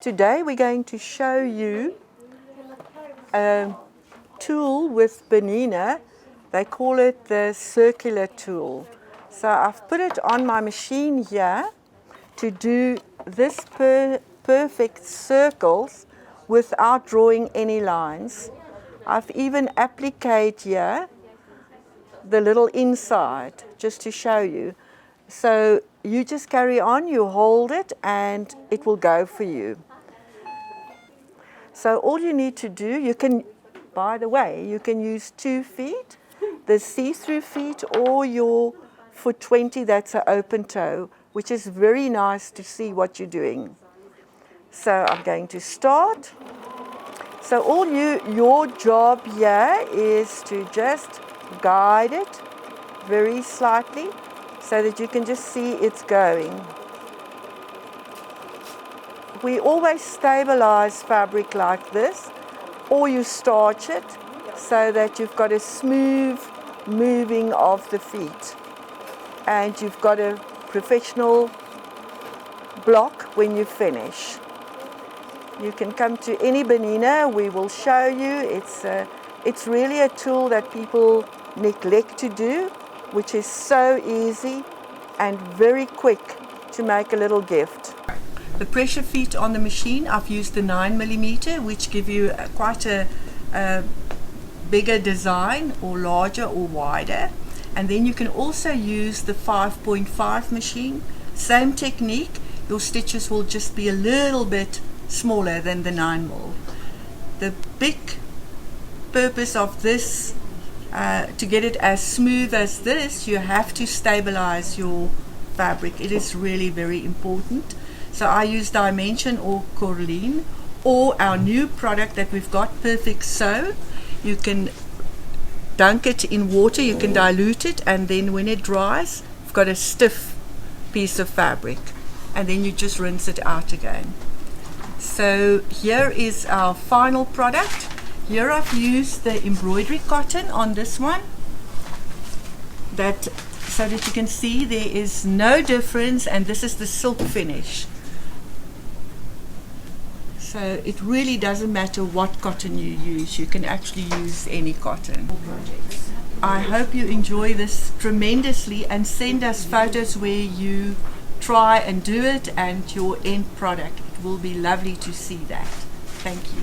Today we're going to show you a tool with Bernina. They call it the circular tool. So I've put it on my machine here to do this perfect circles without drawing any lines. I've even applied here the little inside just to show you. So you just carry on, you hold it and it will go for you. So all you need to do, you can, by the way, you can use 2 feet, the see-through feet, or your foot 20, that's an open toe, which is very nice to see what you're doing. So I'm going to start. So your job here is to just guide it very slightly so that you can just see it's going. We always stabilize fabric like this, or you starch it so that you've got a smooth moving of the feet. And you've got a professional block when you finish. You can come to any Bernina, we will show you. It's really a tool that people neglect to do, which is so easy and very quick to make a little gift. The pressure feet on the machine, I've used the 9mm, which give you quite a bigger design, or larger or wider. And then you can also use the 5.5 machine. Same technique, your stitches will just be a little bit smaller than the 9mm. The big purpose of this, to get it as smooth as this, you have to stabilize your fabric. It is really very important. So I use Dimension or Corline, or our new product that we've got, Perfect Sew. You can dunk it in water, you can dilute it, and then when it dries, you've got a stiff piece of fabric. And then you just rinse it out again. So here is our final product. Here I've used the embroidery cotton on this one, so that you can see there is no difference, and this is the silk finish. So it really doesn't matter what cotton you use, you can actually use any cotton. I hope you enjoy this tremendously, and send us photos where you try and do it and your end product. It will be lovely to see that. Thank you.